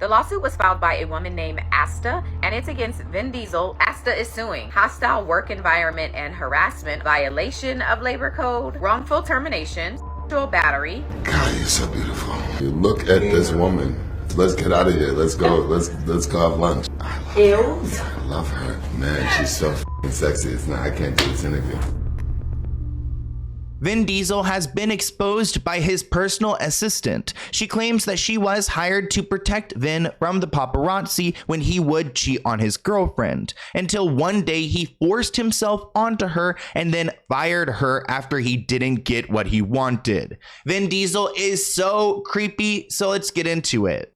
The lawsuit was filed by a woman named Asta, and it's against Vin Diesel. Asta is suing hostile work environment and harassment, violation of labor code, wrongful termination, sexual battery. God, you're so beautiful. You look at this woman. Let's get out of here. Let's go. Let's go have lunch. I love her. Man, she's so sexy. It's not. I can't do this interview. Vin Diesel has been exposed by his personal assistant. She claims that she was hired to protect Vin from the paparazzi when he would cheat on his girlfriend, until one day he forced himself onto her and then fired her after he didn't get what he wanted. Vin Diesel is so creepy, so let's get into it.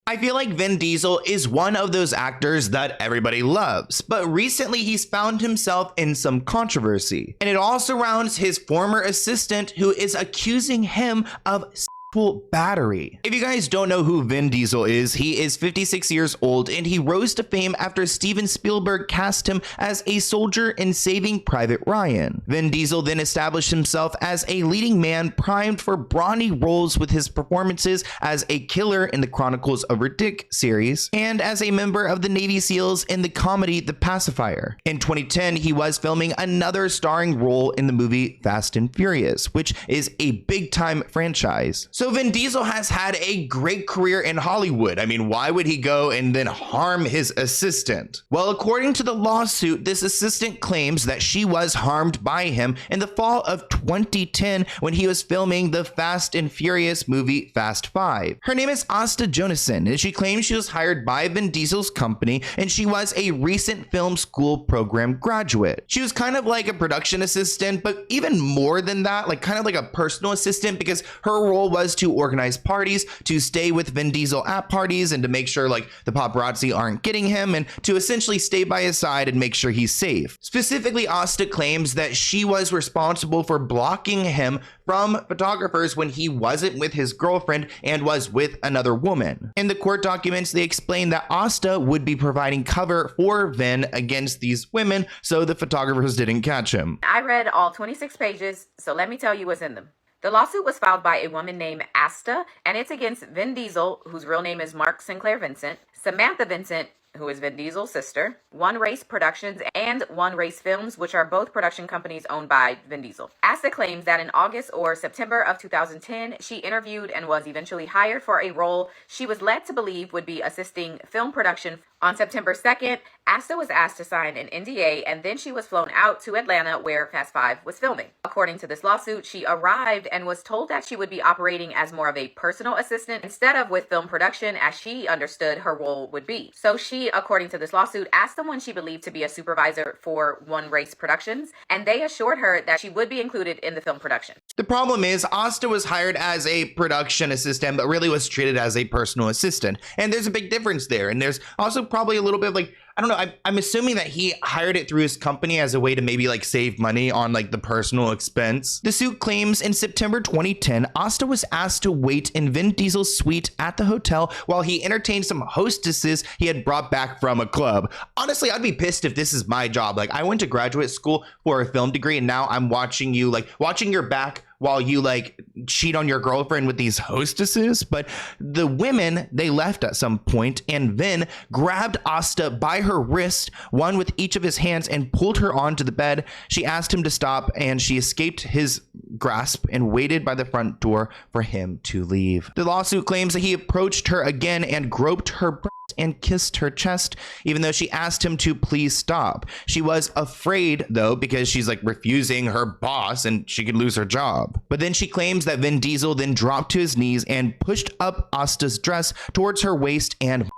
I feel like Vin Diesel is one of those actors that everybody loves, but recently he's found himself in some controversy, and it all surrounds his former assistant who is accusing him of sexual battery. If you guys don't know who Vin Diesel is, he is 56 years old and he rose to fame after Steven Spielberg cast him as a soldier in Saving Private Ryan. Vin Diesel then established himself as a leading man primed for brawny roles with his performances as a killer in the Chronicles of Riddick series and as a member of the Navy SEALs in the comedy The Pacifier. In 2010, he was filming another starring role in the movie Fast and Furious, which is a big-time franchise. So Vin Diesel has had a great career in Hollywood. I mean, why would he go and then harm his assistant? Well, according to the lawsuit, this assistant claims that she was harmed by him in the fall of 2010 when he was filming the Fast and Furious movie Fast 5. Her name is Asta Jonassen, and she claims she was hired by Vin Diesel's company and she was a recent film school program graduate. She was kind of like a production assistant, but even more than that, like kind of like a personal assistant, because her role was to organize parties, to stay with Vin Diesel at parties and to make sure like the paparazzi aren't getting him, and to essentially stay by his side and make sure he's safe. Specifically, Asta claims that she was responsible for blocking him from photographers when he wasn't with his girlfriend and was with another woman. In the court documents, they explain that Asta would be providing cover for Vin against these women so the photographers didn't catch him. I read all 26 pages, so let me tell you what's in them. The lawsuit was filed by a woman named Asta, and it's against Vin Diesel, whose real name is Mark Sinclair Vincent, Samantha Vincent, who is Vin Diesel's sister, One Race Productions, and One Race Films, which are both production companies owned by Vin Diesel. Asta claims that in August or September of 2010, she interviewed and was eventually hired for a role she was led to believe would be assisting film production. On September 2nd, Asta was asked to sign an NDA, and then she was flown out to Atlanta where Fast 5 was filming. According to this lawsuit, she arrived and was told that she would be operating as more of a personal assistant instead of with film production as she understood her role would be. So she, according to this lawsuit, asked someone she believed to be a supervisor for One Race Productions, and they assured her that she would be included in the film production. The problem is Asta was hired as a production assistant, but really was treated as a personal assistant. And there's a big difference there. And there's also probably a little bit of like, I don't know, I'm assuming that he hired it through his company as a way to maybe like save money on like the personal expense. The suit claims in September 2010, Asta was asked to wait in Vin Diesel's suite at the hotel while he entertained some hostesses he had brought back from a club. Honestly, I'd be pissed if this is my job. Like, I went to graduate school for a film degree and now I'm watching you, like watching your back while you like cheat on your girlfriend with these hostesses. But the women, they left at some point, and Vin grabbed Asta by her wrist, one with each of his hands, and pulled her onto the bed. She asked him to stop, and she escaped his grasp and waited by the front door for him to leave. The lawsuit claims that he approached her again and groped her breast and kissed her chest, even though she asked him to please stop. She was afraid though, because she's like refusing her boss and she could lose her job. But then she claims that Vin Diesel then dropped to his knees and pushed up Asta's dress towards her waist and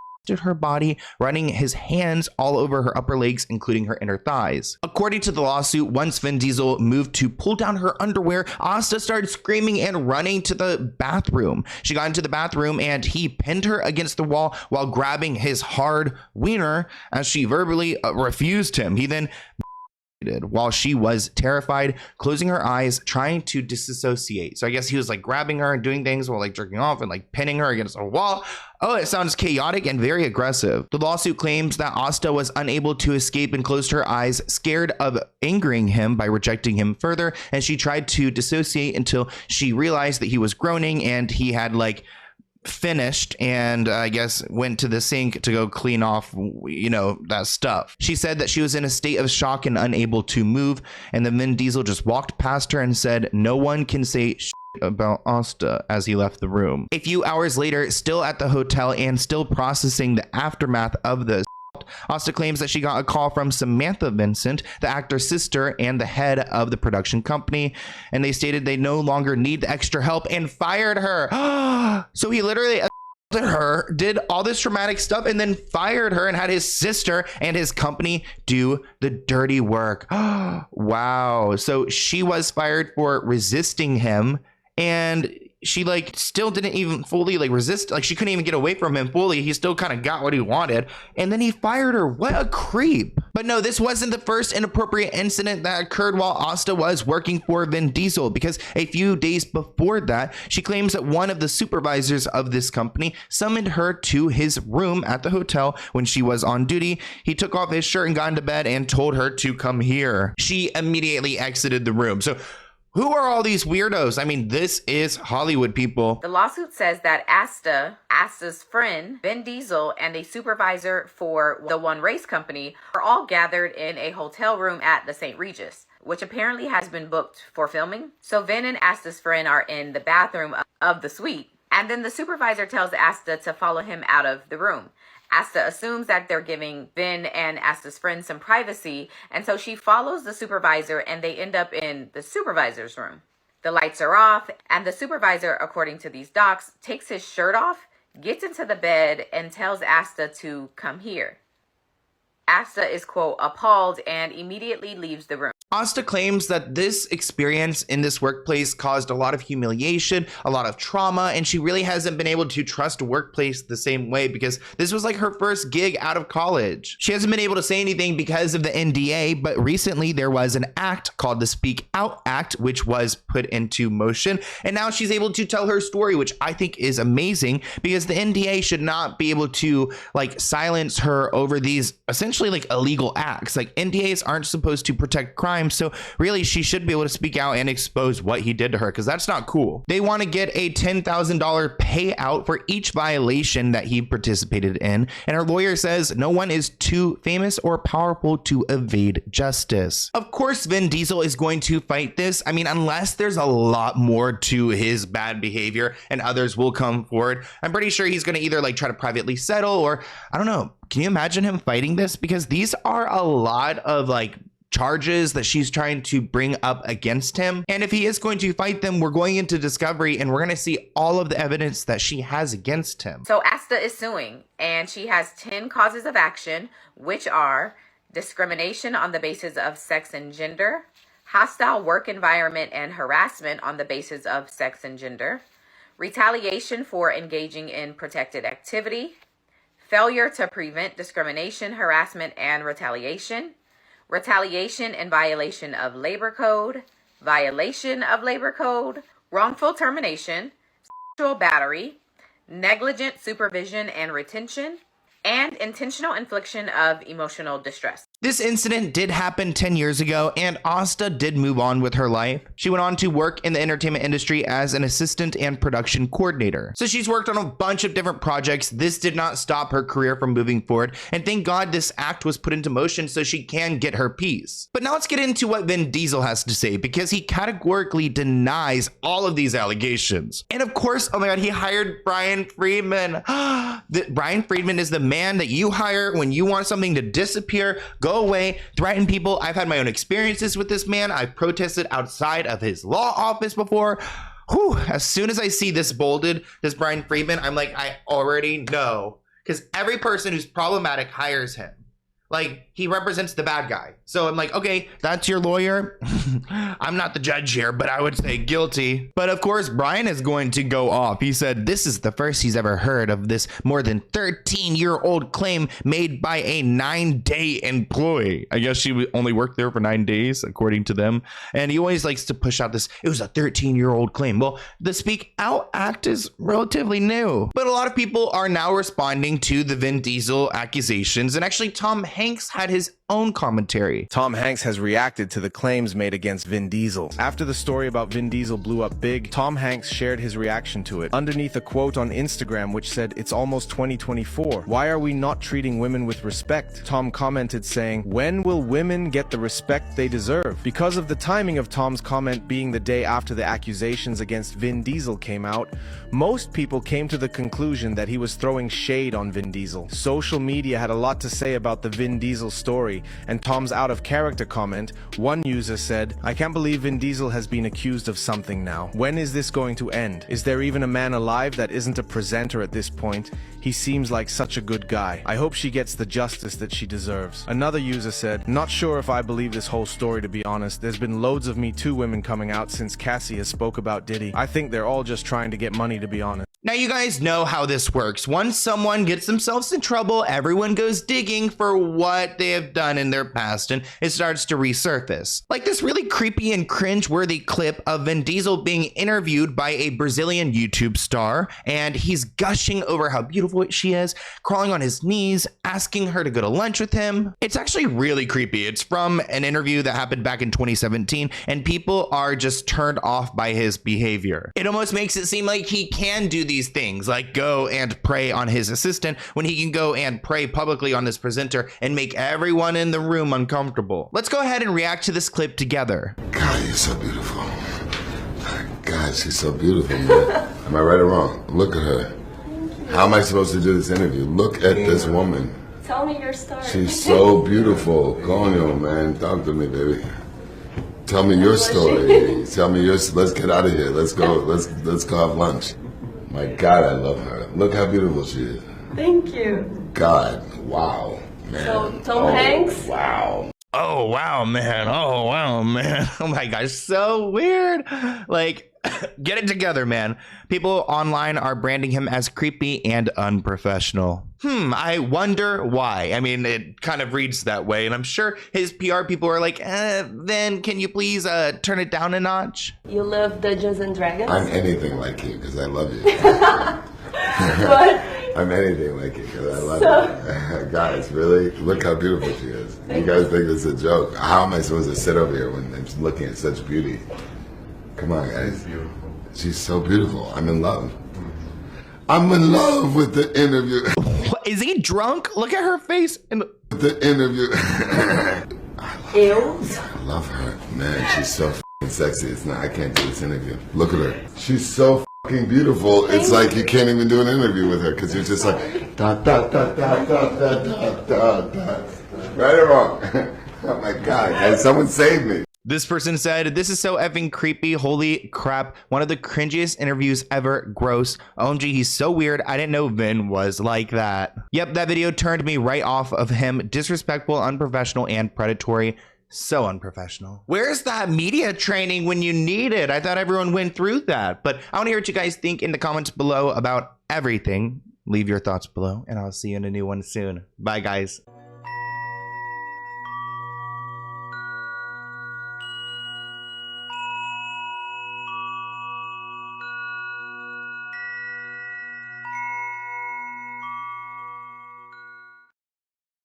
her body, running his hands all over her upper legs, including her inner thighs. According to the lawsuit, once Vin Diesel moved to pull down her underwear, Asta started screaming and running to the bathroom. She got into the bathroom and he pinned her against the wall while grabbing his hard wiener as she verbally refused him. He then while she was terrified, closing her eyes, trying to disassociate. So I guess he was like grabbing her and doing things while like jerking off and like pinning her against a wall. Oh, it sounds chaotic and very aggressive. The lawsuit claims that Asta was unable to escape and closed her eyes, scared of angering him by rejecting him further, and she tried to dissociate until she realized that he was groaning and he had like finished and I guess went to the sink to go clean off, you know, that stuff. She said that she was in a state of shock and unable to move, and then Vin Diesel just walked past her and said, "No one can say shit about Asta," as he left the room. A few hours later, still at the hotel and still processing the aftermath of the Asta claims that she got a call from Samantha Vincent, the actor's sister and the head of the production company, and they stated they no longer need the extra help and fired her. So he literally assaulted her, did all this traumatic stuff, and then fired her and had his sister and his company do the dirty work. Wow. So she was fired for resisting him, and she like still didn't even fully like resist. Like she couldn't even get away from him fully. He still kind of got what he wanted, and then he fired her. What a creep. But no, this wasn't the first inappropriate incident that occurred while Asta was working for Vin Diesel, because a few days before that, she claims that one of the supervisors of this company summoned her to his room at the hotel when she was on duty. He took off his shirt and got into bed and told her to come here. She immediately exited the room. So who are all these weirdos? I mean, this is Hollywood, people. The lawsuit says that Asta's friend, Vin Diesel, and a supervisor for the One Race company are all gathered in a hotel room at the St. Regis, which apparently has been booked for filming. So Vin and Asta's friend are in the bathroom of the suite, and then the supervisor tells Asta to follow him out of the room. Asta assumes that they're giving Vin and Asta's friend some privacy, and so she follows the supervisor and they end up in the supervisor's room. The lights are off, and the supervisor, according to these docs, takes his shirt off, gets into the bed, and tells Asta to come here. Asta is, quote, appalled and immediately leaves the room. Asta claims that this experience in this workplace caused a lot of humiliation, a lot of trauma, and she really hasn't been able to trust a workplace the same way because this was like her first gig out of college. She hasn't been able to say anything because of the NDA, but recently there was an act called the Speak Out Act, which was put into motion, and now she's able to tell her story, which I think is amazing because the NDA should not be able to like silence her over these essentially like illegal acts. Like NDAs aren't supposed to protect crime. So really, she should be able to speak out and expose what he did to her because that's not cool. They want to get a $10,000 payout for each violation that he participated in. And her lawyer says no one is too famous or powerful to evade justice. Of course, Vin Diesel is going to fight this. I mean, unless there's a lot more to his bad behavior and others will come forward, I'm pretty sure he's going to either like try to privately settle or I don't know. Can you imagine him fighting this? Because these are a lot of like charges that she's trying to bring up against him. And if he is going to fight them, we're going into discovery and we're going to see all of the evidence that she has against him. So Asta is suing, and she has 10 causes of action, which are discrimination on the basis of sex and gender, hostile work environment and harassment on the basis of sex and gender, retaliation for engaging in protected activity, failure to prevent discrimination, harassment, and retaliation, retaliation in violation of labor code, violation of labor code, wrongful termination, sexual battery, negligent supervision and retention, and intentional infliction of emotional distress. This incident did happen 10 years ago, and Asta did move on with her life. She went on to work in the entertainment industry as an assistant and production coordinator. So she's worked on a bunch of different projects. This did not stop her career from moving forward, and thank God this act was put into motion so she can get her piece. But now let's get into what Vin Diesel has to say, because he categorically denies all of these allegations. And of course, oh my God, he hired Brian Friedman. Brian Friedman is the man that you hire when you want something to disappear, go away, threaten people. I've had my own experiences with this man. I've protested outside of his law office before. Whew, as soon as I see this bolded, this Brian Friedman, I'm like, I already know. Because every person who's problematic hires him. Like, he represents the bad guy. So I'm like, okay, that's your lawyer. I'm not the judge here, but I would say guilty. But of course, Brian is going to go off. He said this is the first he's ever heard of this more than 13-year-old claim made by a 9-day employee. I guess she only worked there for 9 days, according to them. And he always likes to push out this, it was a 13-year-old claim. Well, the Speak Out Act is relatively new. But a lot of people are now responding to the Vin Diesel accusations. And actually, Tom Hanks had his own commentary. Tom Hanks has reacted to the claims made against Vin Diesel. After the story about Vin Diesel blew up big, Tom Hanks shared his reaction to it underneath a quote on Instagram which said, "It's almost 2024. Why are we not treating women with respect?" Tom commented saying, "When will women get the respect they deserve?" Because of the timing of Tom's comment being the day after the accusations against Vin Diesel came out, most people came to the conclusion that he was throwing shade on Vin Diesel. Social media had a lot to say about the Vin Diesel story, and Tom's out of character comment. One user said, "I can't believe Vin Diesel has been accused of something now. When is this going to end? Is there even a man alive that isn't a presenter at this point? He seems like such a good guy. I hope she gets the justice that she deserves." Another user said, "Not sure if I believe this whole story, to be honest. There's been loads of Me Too women coming out since Cassie has spoke about Diddy. I think they're all just trying to get money, to be honest." Now, you guys know how this works. Once someone gets themselves in trouble, everyone goes digging for what they have done in their past, and it starts to resurface. Like this really creepy and cringe-worthy clip of Vin Diesel being interviewed by a Brazilian YouTube star, and he's gushing over how beautiful she is, crawling on his knees, asking her to go to lunch with him. It's actually really creepy. It's from an interview that happened back in 2017, and people are just turned off by his behavior. It almost makes it seem like he can do these things, like go and prey on his assistant, when he can go and prey publicly on this presenter and make everyone in the room uncomfortable. Let's go ahead and react to this clip together. God, you're so beautiful. God, she's so beautiful, man. Am I right or wrong? Look at her. How am I supposed to do this interview? Look at this woman. Tell me your story. She's so beautiful. Go on, man. Talk to me, baby. Tell me your story. Tell me yours. Let's get out of here. Let's go. Let's go have lunch. My God, I love her. Look how beautiful she is. Thank you. God, wow, man. So, Tom Hanks? Wow. Oh, wow, man. Oh, wow, man. Oh my gosh, so weird. Like, get it together, man. People online are branding him as creepy and unprofessional. I wonder why. I mean, it kind of reads that way, and I'm sure his PR people are like, then can you please turn it down a notch? You love Dungeons and Dragons? I'm anything like you because I love you. But I'm anything like you because I love you. Guys, really? Look how beautiful she is. You guys think it's a joke. How am I supposed to sit over here when I'm looking at such beauty? Come on, guys. She's so beautiful. I'm in love. I'm in love with the interview. What, is he drunk? Look at her face. The interview. I love her. Man, she's so sexy. It's not, I can't do this interview. Look at her. She's so beautiful. It's like you can't even do an interview with her because you're just like, da, da, da, da, da, da, da, da, da. Right or wrong? Oh my God, guys, someone save me. This person said, "This is so effing creepy. Holy crap. One of the cringiest interviews ever. Gross. OMG, he's so weird. I didn't know Vin was like that." Yep, that video turned me right off of him. Disrespectful, unprofessional, and predatory. So unprofessional. Where's that media training when you need it? I thought everyone went through that. But I want to hear what you guys think in the comments below about everything. Leave your thoughts below, and I'll see you in a new one soon. Bye, guys.